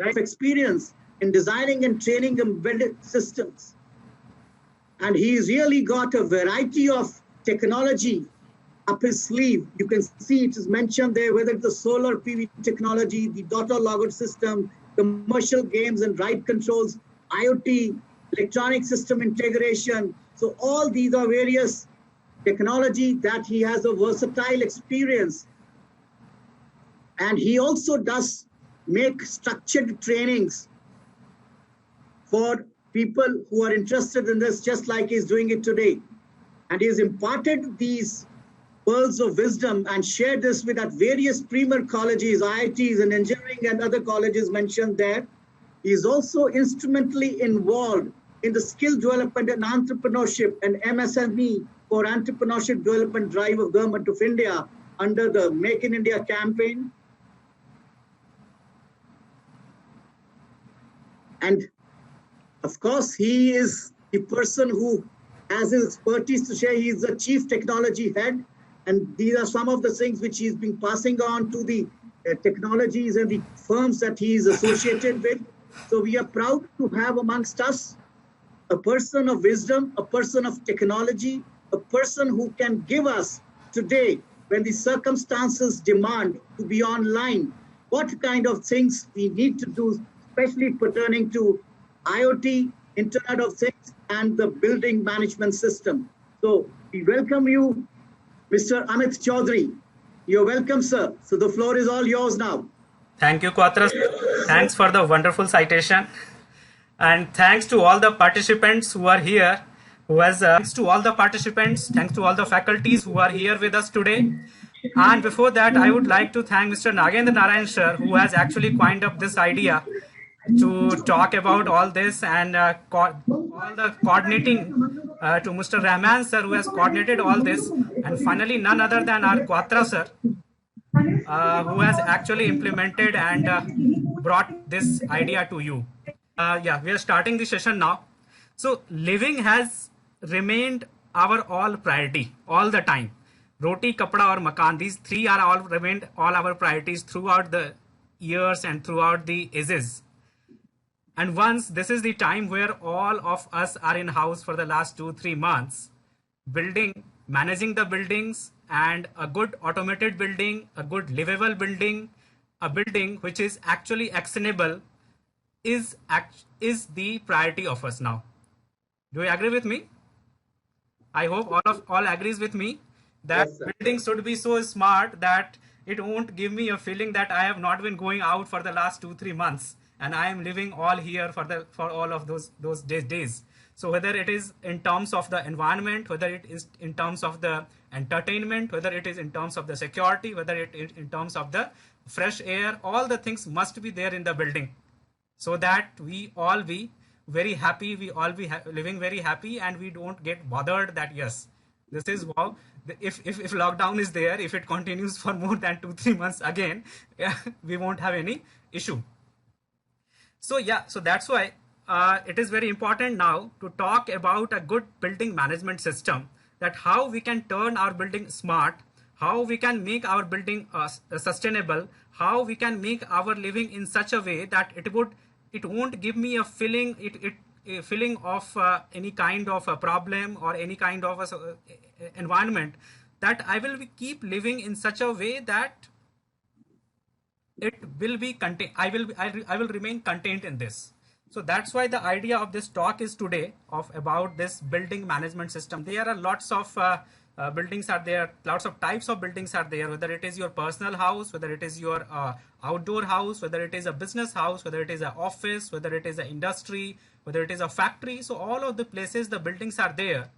right, experience in designing and training embedded systems. And he's really got a variety of technology up his sleeve. You can see it is mentioned there, whether it's the solar PV technology, the daughter logger system, commercial games and ride controls, IoT, electronic system integration. So all these are various technology that he has a versatile experience. And he also does make structured trainings for people who are interested in this, just like he's doing it today. And he's imparted these pearls of wisdom and shared this with at various premier colleges, IITs and engineering and other colleges mentioned there. He is also instrumentally involved in the skill development and entrepreneurship and MSME for entrepreneurship development drive of Government of India under the Make in India campaign. And of course, he is the person who has his expertise to share. He is the chief technology head. And these are some of the things which he's been passing on to the technologies and the firms that he is associated with. So we are proud to have amongst us a person of wisdom, a person of technology, a person who can give us today, when the circumstances demand to be online, what kind of things we need to do, especially pertaining to IoT, Internet of Things, and the building management system. So we welcome you, Mr. Amit Chaudhary. You're welcome, sir. So the floor is all yours now. Thank you, Quattro. Thanks for the wonderful citation. And thanks to all the participants who are here, thanks to all the participants, thanks to all the faculties who are here with us today. And before that, I would like to thank Mr. Nagendra Narayan sir, who has actually coined up this idea to talk about all this, and all the coordinating to Mr. Rahman sir, who has coordinated all this, and finally none other than our Quattro sir, who has actually implemented and brought this idea to you. Yeah, we are starting the session now. So living has remained our all priority all the time. Roti, kapda or makan, these three are all remained all our priorities throughout the years and throughout the ages. And once this is the time where all of us are in house for the last 2-3 months, building, managing the buildings, and a good automated building, a good livable building, a building which is actually actionable is the priority of us now. Do you agree with me? I hope all agrees with me that yes, building should be so smart that it won't give me a feeling that I have not been going out for the last 2-3 months and I am living all here for all of those days. So whether it is in terms of the environment, whether it is in terms of the entertainment, whether it is in terms of the security, whether it is in terms of the fresh air, all the things must be there in the building, so that we all be very happy, we all be living very happy, and we don't get bothered that yes, this is wow. If lockdown is there, if it continues for more than 2-3 months again, we won't have any issue. So yeah, so that's why it is very important now to talk about a good building management system, that how we can turn our building smart, how we can make our building sustainable, how we can make our living in such a way that it won't give me a feeling, a feeling of any kind of a problem or any kind of a environment, that I will keep living in such a way that it will be contained. I will remain contained in this. So that's why the idea of this talk is today about this building management system. There are lots of buildings are there, lots of types of buildings are there, whether it is your personal house, whether it is your outdoor house, whether it is a business house, whether it is an office, whether it is an industry, whether it is a factory. So all of the places the buildings are there,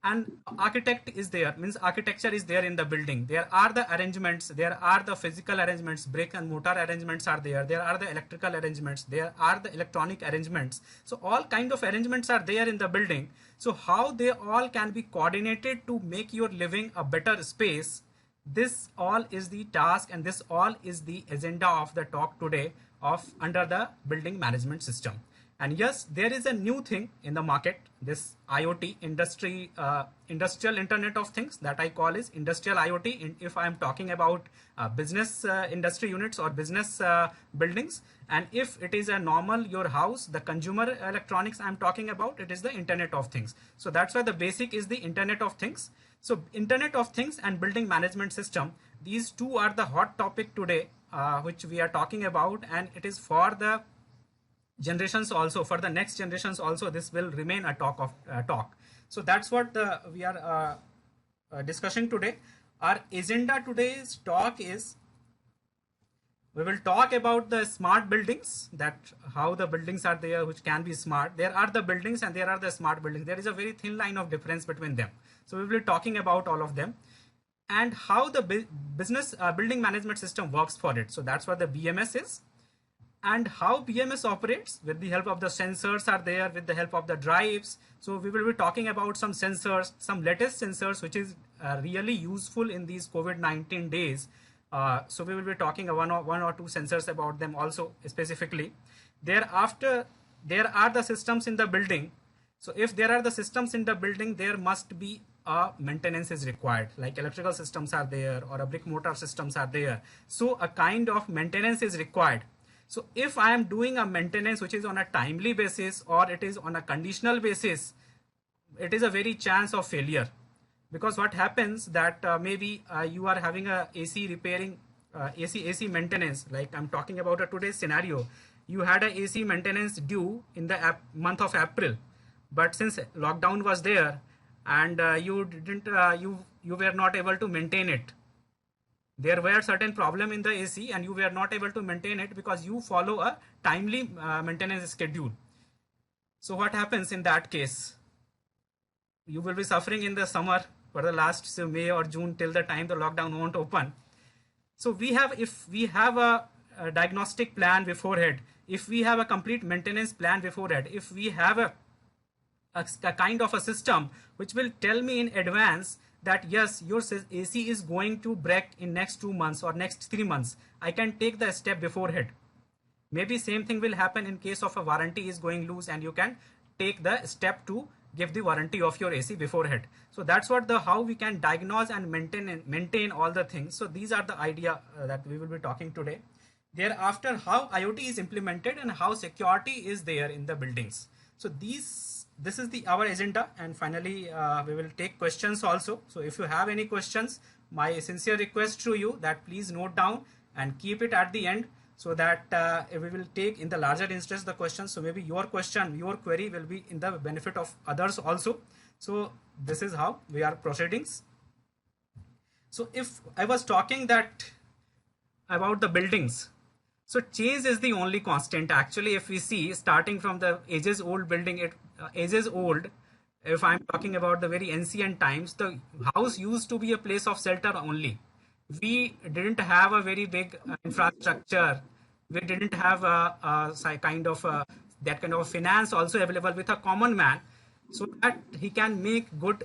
and architect is there, means architecture is there in the building. There are the arrangements, there are the physical arrangements, brick and mortar arrangements are there, there are the electrical arrangements, there are the electronic arrangements. So all kind of arrangements are there in the building. So how they all can be coordinated to make your living a better space, this all is the task, and this all is the agenda of the talk today under the building management system. And yes, there is a new thing in the market, this IoT industrial Internet of Things that I call is industrial IoT. If I'm talking about business industry units or business buildings, and if it is a normal your house, the consumer electronics I'm talking about, it is the Internet of Things. So that's why the basic is the Internet of Things. So Internet of Things and building management system, these two are the hot topic today, which we are talking about, and it is for the generations also, for the next generations also, this will remain a talk. So that's what we are discussing today. Our agenda today's talk is, we will talk about the smart buildings, that how the buildings are there which can be smart. There are the buildings and there are the smart buildings. There is a very thin line of difference between them. So we will be talking about all of them and how the business building management system works for it. So that's what the BMS is. And how BMS operates with the help of the sensors are there, with the help of the drives. So we will be talking about some sensors, some latest sensors, which is really useful in these COVID-19 days. So we will be talking one or two sensors about them also specifically. Thereafter, there are the systems in the building. So if there are the systems in the building, there must be a maintenance is required, like electrical systems are there or a brick mortar systems are there. So a kind of maintenance is required. So if I am doing a maintenance which is on a timely basis or it is on a conditional basis, it is a very chance of failure. Because what happens that maybe you are having a AC repairing, AC maintenance, like I'm talking about a today's scenario. You had a AC maintenance due in the month of April, but since lockdown was there and you were not able to maintain it. There were certain problem in the AC and you were not able to maintain it because you follow a timely maintenance schedule. So what happens in that case? You will be suffering in the summer for the last May or June till the time the lockdown won't open. So if we have a diagnostic plan beforehand, if we have a complete maintenance plan beforehand, if we have a kind of a system which will tell me in advance that yes, your AC is going to break in next 2 months or next 3 months, I can take the step beforehand. Maybe same thing will happen in case of a warranty is going loose and you can take the step to give the warranty of your AC beforehand. So that's what how we can diagnose and maintain all the things. So these are the idea that we will be talking today. Thereafter, how IoT is implemented and how security is there in the buildings. So this is our agenda, and finally we will take questions also. So if you have any questions, my sincere request to you that please note down and keep it at the end, so that we will take in the larger instance the questions. So maybe your question, your query will be in the benefit of others also. So this is how we are proceeding. So if I was talking that about the buildings, so change is the only constant. Actually, if we see starting from the ages old building, ages old, if I'm talking about the very ancient times, the house used to be a place of shelter only. We didn't have a very big infrastructure. We didn't have that kind of finance also available with a common man, so that he can make good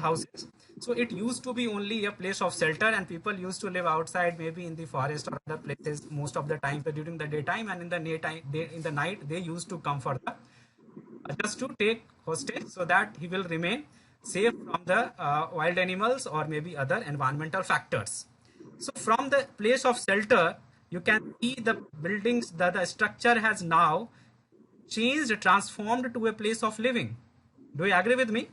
houses. So it used to be only a place of shelter, and people used to live outside, maybe in the forest or other places most of the time during the daytime, and in the night they used to come for just to take hostage, so that he will remain safe from the wild animals or maybe other environmental factors. So from the place of shelter, you can see the buildings, the structure has now changed, transformed to a place of living. Do you agree with me?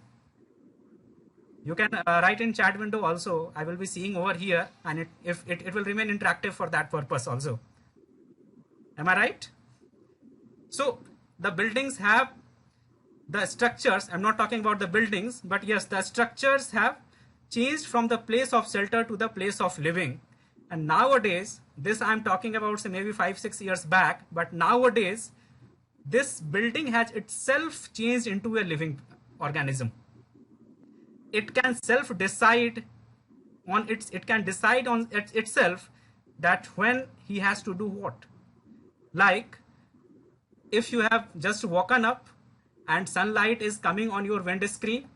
You can write in chat window also. I will be seeing over here, and it will remain interactive for that purpose also. Am I right? So the buildings have the structures. I'm not talking about the buildings, but yes, the structures have changed from the place of shelter to the place of living. And nowadays, this I'm talking about, say maybe 5-6 years back, but nowadays this building has itself changed into a living organism. It can self-decide on itself that when he has to do what. Like if you have just woken up and sunlight is coming on your window screen,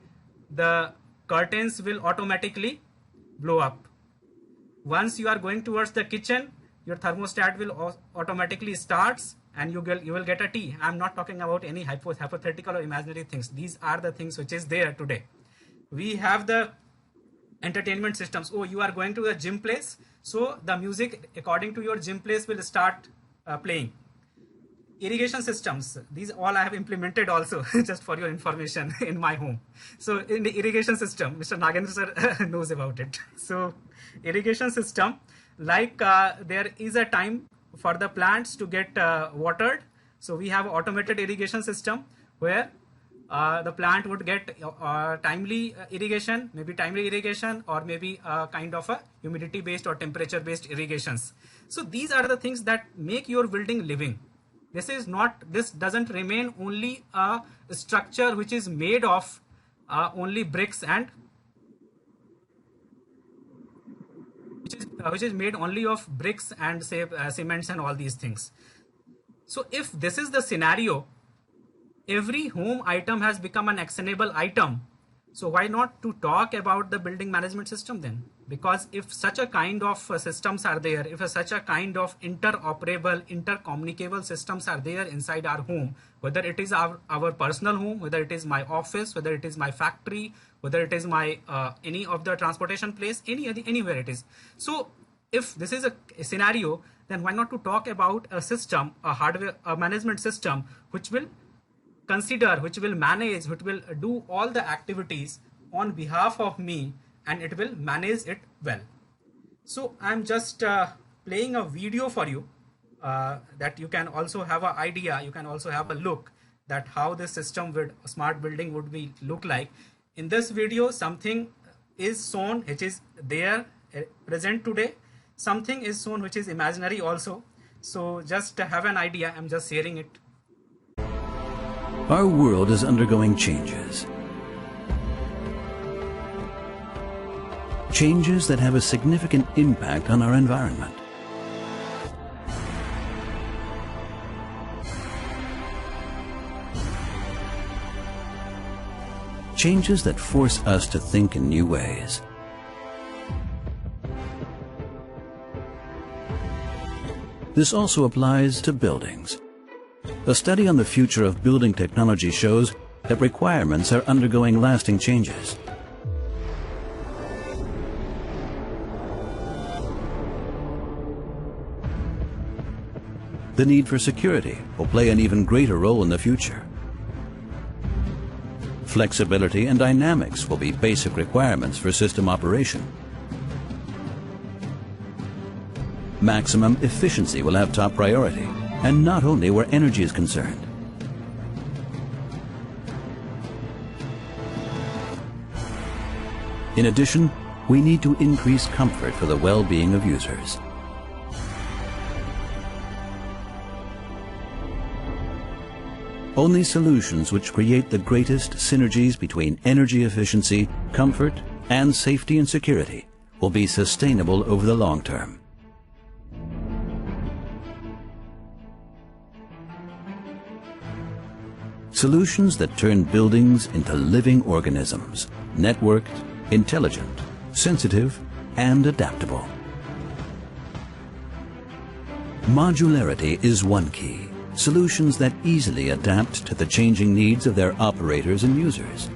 the curtains will automatically blow up. Once you are going towards the kitchen, your thermostat will automatically starts and you will get a T. I'm not talking about any hypothetical or imaginary things. These are the things which is there today. We have the entertainment systems. Oh, you are going to a gym place, so the music according to your gym place will start playing. Irrigation systems, these all I have implemented also just for your information in my home. So in the irrigation system, Mr. Nagendra sir knows about it. So irrigation system, like there is a time for the plants to get watered. So we have automated irrigation system where the plant would get timely irrigation, maybe timely irrigation, or maybe kind of a humidity based or temperature based irrigations. So these are the things that make your building living. This doesn't remain only a structure which is made of only bricks and which is made only of bricks and say cements and all these things. So if this is the scenario, every home item has become an actionable item. So why not to talk about the building management system then? Because if such a kind of systems are there, if such a kind of interoperable, intercommunicable systems are there inside our home, whether it is our personal home, whether it is my office, whether it is my factory, whether it is my any of the transportation place, anywhere it is. So if this is a scenario, then why not to talk about a system, a hardware, a management system which will consider, which will manage, which will do all the activities on behalf of me, and it will manage it well. So I'm just playing a video for you that you can also have an idea, you can also have a look that how this system with smart building would be look like. In this video, something is shown which is there present today, something is shown which is imaginary also. So just have an idea, I'm just sharing it. Our world is undergoing changes. Changes that have a significant impact on our environment. Changes that force us to think in new ways. This also applies to buildings. A study on the future of building technology shows that requirements are undergoing lasting changes. The need for security will play an even greater role in the future. Flexibility and dynamics will be basic requirements for system operation. Maximum efficiency will have top priority, and not only where energy is concerned. In addition, we need to increase comfort for the well-being of users. Only solutions which create the greatest synergies between energy efficiency, comfort, and safety and security will be sustainable over the long term. Solutions that turn buildings into living organisms, networked, intelligent, sensitive, and adaptable. Modularity is one key. Solutions that easily adapt to the changing needs of their operators and users.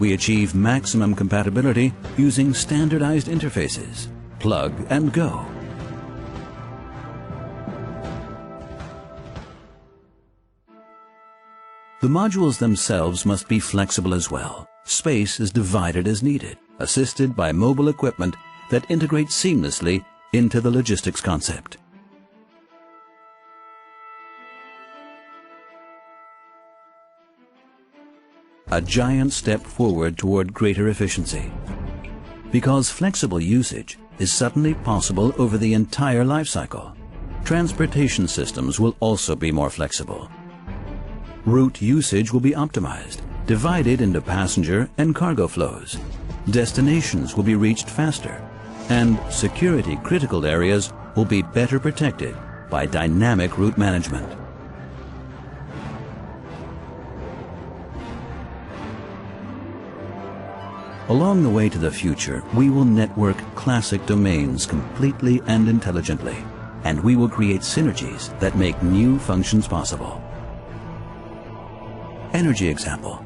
We achieve maximum compatibility using standardized interfaces, plug and go. The modules themselves must be flexible as well. Space is divided as needed, assisted by mobile equipment that integrates seamlessly into the logistics concept. A giant step forward toward greater efficiency. Because flexible usage is suddenly possible over the entire life cycle. Transportation systems will also be more flexible. Route usage will be optimized, divided into passenger and cargo flows. Destinations will be reached faster, and security critical areas will be better protected by dynamic route management. Along the way to the future, we will network classic domains completely and intelligently, and we will create synergies that make new functions possible. Energy example.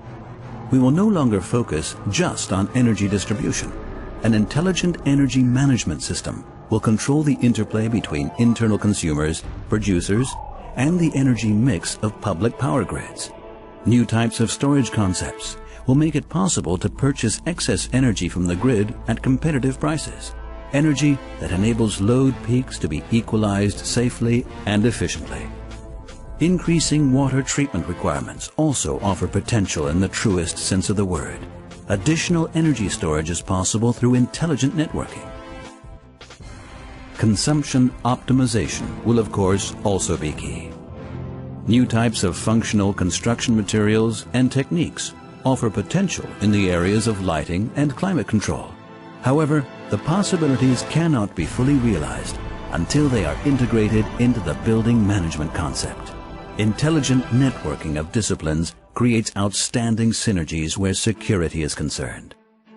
We will no longer focus just on energy distribution. An intelligent energy management system will control the interplay between internal consumers, producers, and the energy mix of public power grids. New types of storage concepts will make it possible to purchase excess energy from the grid at competitive prices. Energy that enables load peaks to be equalized safely and efficiently. Increasing water treatment requirements also offer potential in the truest sense of the word. Additional energy storage is possible through intelligent networking. Consumption optimization will of course also be key. New types of functional construction materials and techniques offer potential in the areas of lighting and climate control. However, the possibilities cannot be fully realized until they are integrated into the building management concept. Intelligent networking of disciplines creates outstanding synergies where security is concerned.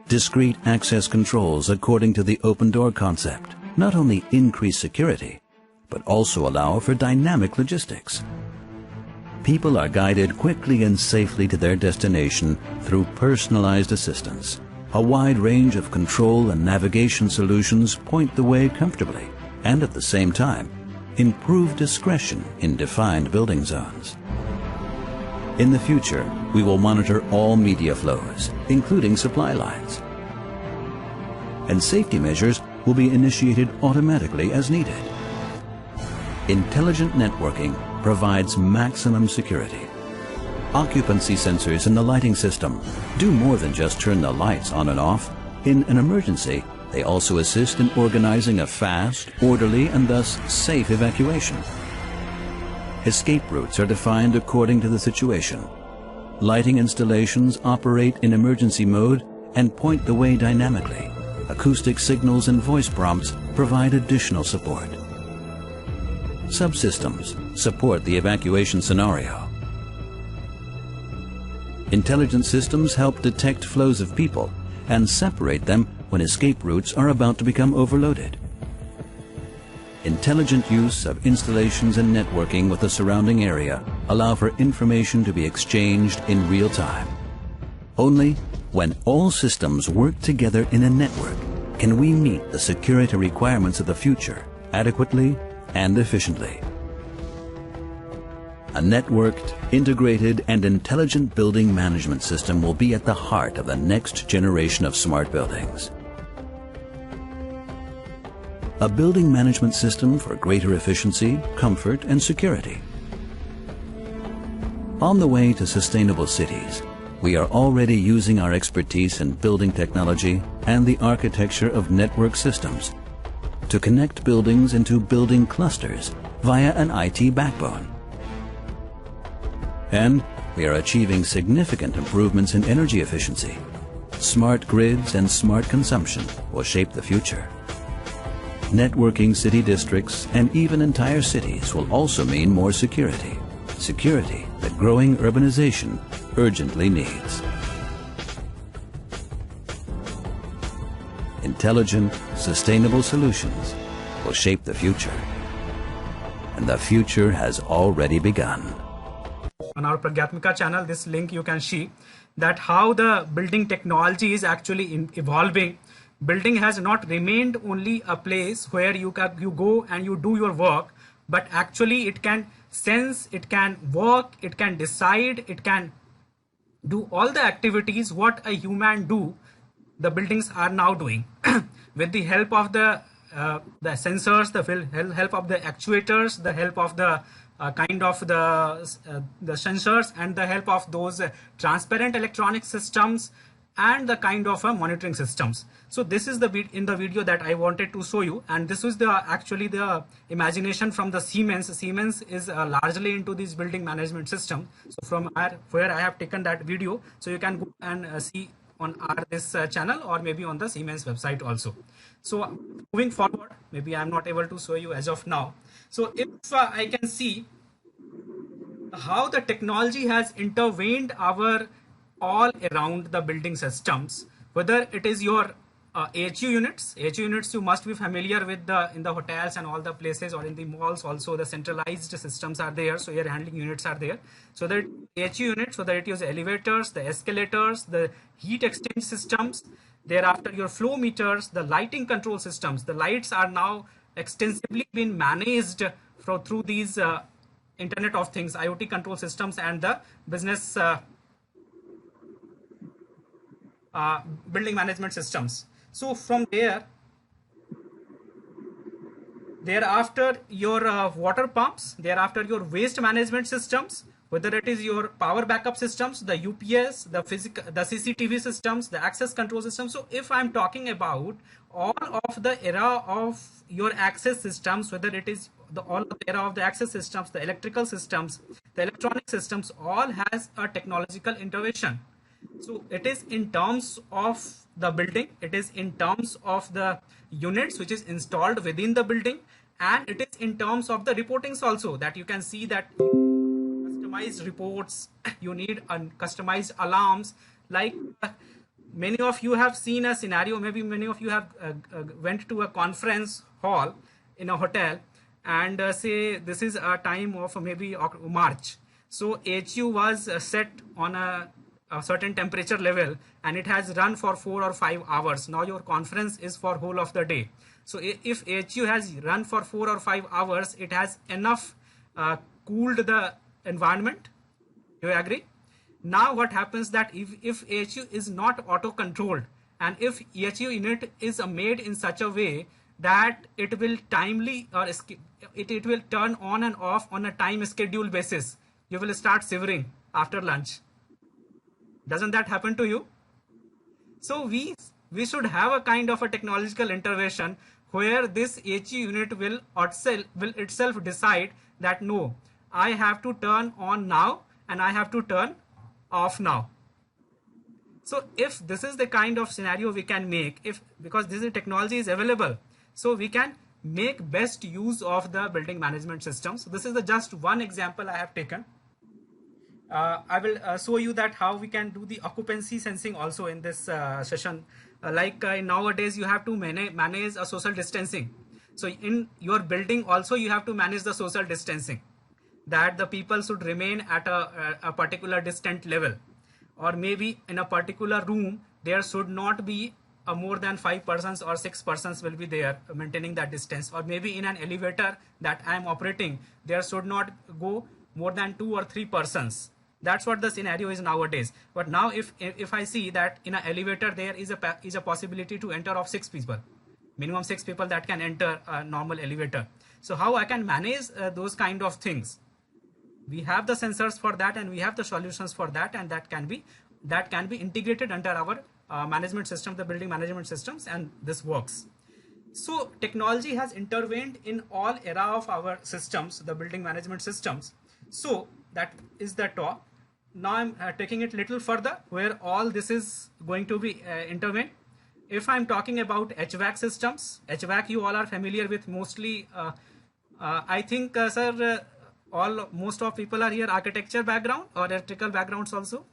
Discrete access controls according to the open door concept not only increase security, but also allow for dynamic logistics. People are guided quickly and safely to their destination through personalized assistance. A wide range of control and navigation solutions point the way comfortably and at the same time improve discretion in defined building zones. In the future, we will monitor all media flows, including supply lines. And safety measures will be initiated automatically as needed. Intelligent networking provides maximum security. Occupancy sensors in the lighting system do more than just turn the lights on and off. In an emergency, they also assist in organizing a fast, orderly, and thus safe evacuation. Escape routes are defined according to the situation. Lighting installations operate in emergency mode and point the way dynamically. Acoustic signals and voice prompts provide additional support. Subsystems support the evacuation scenario. Intelligent systems help detect flows of people and separate them when escape routes are about to become overloaded. Intelligent use of installations and networking with the surrounding area allow for information to be exchanged in real time. Only when all systems work together in a network can we meet the security requirements of the future adequately and efficiently. A networked, integrated, and intelligent building management system will be at the heart of the next generation of smart buildings. A building management system for greater efficiency, comfort, and security. On the way to sustainable cities, we are already using our expertise in building technology and the architecture of network systems to connect buildings into building clusters via an IT backbone. And we are achieving significant improvements in energy efficiency. Smart grids and smart consumption will shape the future. Networking city districts and even entire cities will also mean more security. Security that growing urbanization urgently needs. Intelligent, sustainable solutions will shape the future. And the future has already begun. On our Pragyatmika channel, this link you can see that how the building technology is actually evolving. Building has not remained only a place where you go and you do your work, but actually it can sense, it can work, it can decide, it can do all the activities what a human do. The buildings are now doing with the help of the sensors, the help of the actuators, the help of the the sensors, and the help of those transparent electronic systems and the kind of monitoring systems. So this is in the video that I wanted to show you, and this was actually the imagination from the Siemens. Siemens is largely into this building management system. So from where I have taken that video, so you can go and see on our this channel, or maybe on the Siemens website also. So moving forward, maybe I'm not able to show you as of now. So if I can see how the technology has intervened our all around the building systems, whether it is your AHU units. AHU units, you must be familiar with in the hotels and all the places, or in the malls also, the centralized systems are there. So air handling units are there. So that AHU units, so that it is elevators, the escalators, the heat exchange systems, thereafter your flow meters, the lighting control systems. The lights are now extensively been managed through these Internet of Things, IoT control systems, and the business building management systems. So from thereafter your water pumps, thereafter your waste management systems, whether it is your power backup systems, the UPS, the CCTV systems, the access control systems. So if I'm talking about all of the era of your access systems, whether it is all of the era of the access systems, the electrical systems, the electronic systems, all has a technological intervention. So it is in terms of the building, it is in terms of the units which is installed within the building, and it is in terms of the reportings also, that you can see that customized reports, you need customized alarms. Like many of you have seen a scenario, maybe many of you have went to a conference hall in a hotel, and say this is a time of maybe March. So HU was set on a certain temperature level, and it has run for 4 or 5 hours. Now your conference is for whole of the day. So if HU has run for 4 or 5 hours, it has enough cooled the environment. Do you agree? Now what happens that if HU is not auto controlled, and if HU unit is made in such a way that it will timely, or it will turn on and off on a time schedule basis, you will start shivering after lunch. Doesn't that happen to you? So we should have a kind of a technological intervention where this HU unit will itself decide that no, I have to turn on now and I have to turn off now. So if this is the kind of scenario we can make, because this technology is available, so we can make best use of the building management systems. So this is just one example I have taken. I will show you that how we can do the occupancy sensing also in this session. Nowadays you have to manage a social distancing. So in your building also you have to manage the social distancing, that the people should remain at a particular distant level, or maybe in a particular room there should not be more than 5 persons or 6 persons will be there maintaining that distance, or maybe in an elevator that I am operating there should not go more than 2 or 3 persons. That's what the scenario is nowadays. But now if I see that in an elevator there is a possibility to enter of 6 people, minimum 6 people that can enter a normal elevator. So how I can manage those kind of things? We have the sensors for that, and we have the solutions for that, and that can be integrated under our management system, the building management systems, and this works. So technology has intervened in all era of our systems, the building management systems. So that is the talk. Now I'm taking it little further, where all this is going to be intervened. If I'm talking about HVAC systems, HVAC you all are familiar with mostly. I think, sir, most of people are here architecture background or electrical backgrounds also.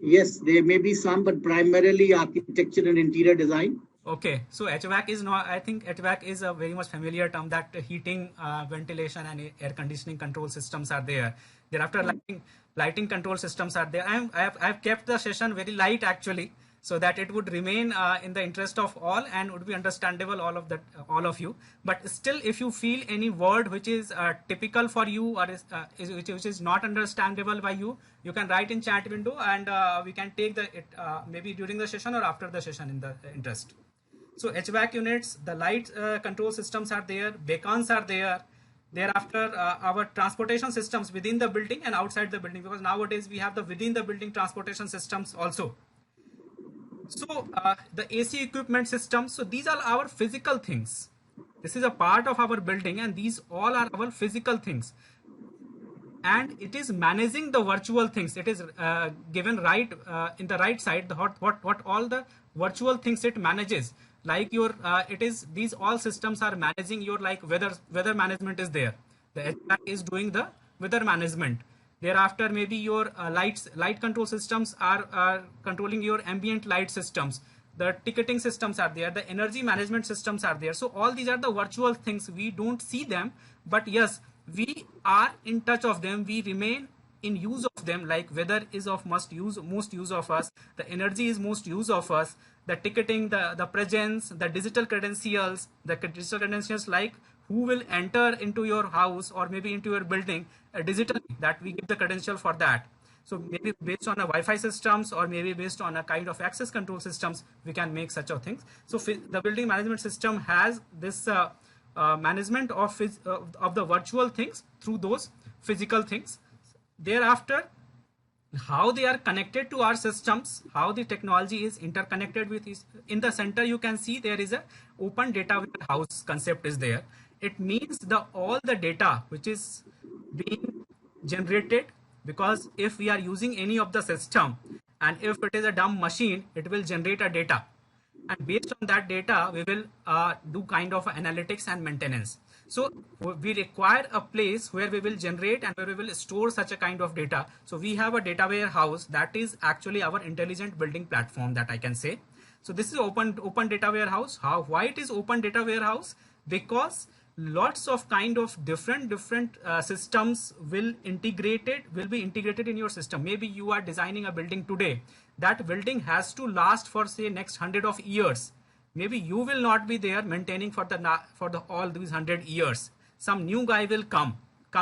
Yes, there may be some, but primarily architecture and interior design. Okay, so HVAC is not, I think HVAC is a very much familiar term, that heating, ventilation and air conditioning control systems are there. Thereafter lighting control systems are there. I have kept the session very light actually, so that it would remain in the interest of all and would be understandable all of you. But still, if you feel any word which is typical for you or which is not understandable by you, you can write in chat window, and we can take maybe during the session or after the session in the interest. So HVAC units, the light control systems are there, beacons are there. Thereafter, our transportation systems within the building and outside the building, because nowadays we have the within the building transportation systems also. So the AC equipment systems, so these are our physical things. This is a part of our building, and these all are our physical things. and it is managing the virtual things. It is given right in the right side the what all the virtual things it manages, like your it is these all systems are managing your like weather management is there. The HVAC is doing the weather management. Thereafter maybe your light control systems are controlling your ambient light systems. The ticketing systems are there, the energy management systems are there. So all these are the virtual things. We don't see them, but yes, we are in touch of them. We remain in use of them. Like weather is of most use of us, the energy is most use of us, the ticketing, the presence, the digital credentials, like who will enter into your house or maybe into your building digitally, that we give the credential for that. So maybe based on a Wi-Fi systems or maybe based on a kind of access control systems, we can make such a things. So the building management system has this management of the virtual things through those physical things. Thereafter, how they are connected to our systems, how the technology is interconnected with is in the center. You can see there is a open data warehouse concept is there. It means all the data which is being generated, because if we are using any of the system and if it is a dumb machine, it will generate a data, and based on that data we will do kind of analytics and maintenance. So we require a place where we will generate and where we will store such a kind of data. So we have a data warehouse that is actually our intelligent building platform, that I can say. So this is open data warehouse. Why it is open data warehouse? Because lots of kind of different systems will be integrated in your system. Maybe you are designing a building today. That building has to last for say next 100 of years. Maybe you will not be there maintaining for all these 100 years. Some new guy will come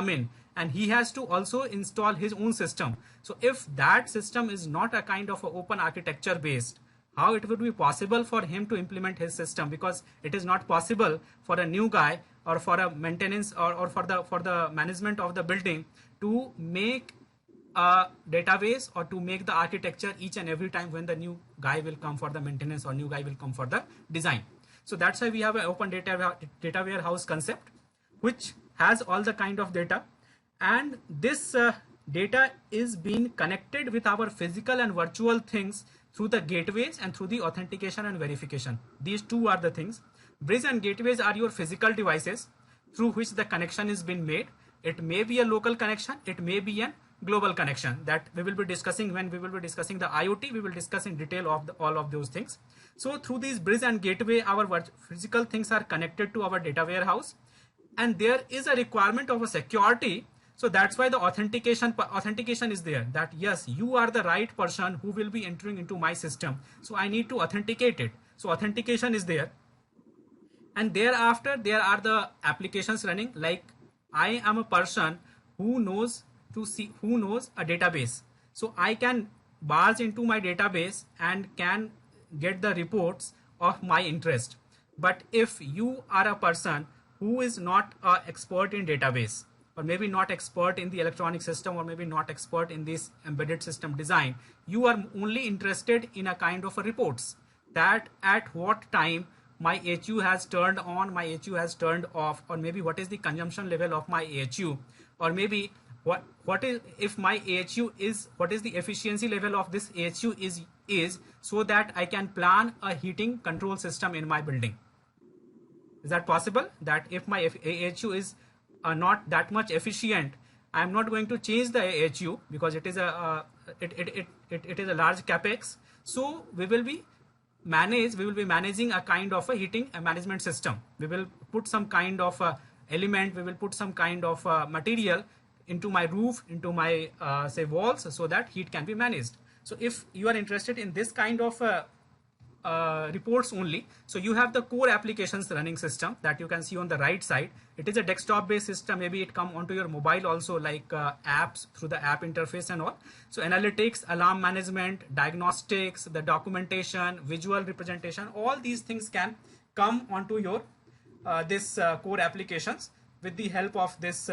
in and he has to also install his own system. So if that system is not a kind of a open architecture based, how it would be possible for him to implement his system? Because it is not possible for a new guy or for a maintenance or for the management of the building to make a database or to make the architecture each and every time when the new guy will come for the maintenance or new guy will come for the design. So that's why we have an open data warehouse concept, which has all the kind of data, and this data is being connected with our physical and virtual things through the gateways and through the authentication and verification. These two are the things. Bridge and gateways are your physical devices through which the connection is being made. It may be a local connection, it may be a global connection, that we will be discussing when we will be discussing the IoT. We will discuss in detail of all of those things. So through these bridge and gateway, our physical things are connected to our data warehouse, and there is a requirement of a security. So that's why the authentication is there, that yes, you are the right person who will be entering into my system. So I need to authenticate it. So authentication is there. And thereafter, there are the applications running. Like I am a person who knows a database. So I can barge into my database and can get the reports of my interest. But if you are a person who is not an expert in database, or maybe not expert in the electronic system, or maybe not expert in this embedded system design, you are only interested in a kind of a reports, that at what time my HU has turned on, my HU has turned off, or maybe what is the consumption level of my HU, or maybe what is if my AHU is, what is the efficiency level of this AHU is, so that I can plan a heating control system in my building. Is that possible? That if my AHU is not that much efficient, I am not going to change the AHU because it is a it is a large capex. So we will be managing a kind of a heating management system. We will put some kind of element, we will put some kind of material into my roof, into my say walls, so that heat can be managed. So if you are interested in this kind of reports only, so you have the core applications running system that you can see on the right side. It is a desktop based system. Maybe it come onto your mobile also, like apps through the app interface and all. So analytics, alarm management, diagnostics, the documentation, visual representation, all these things can come onto your this core applications with the help of this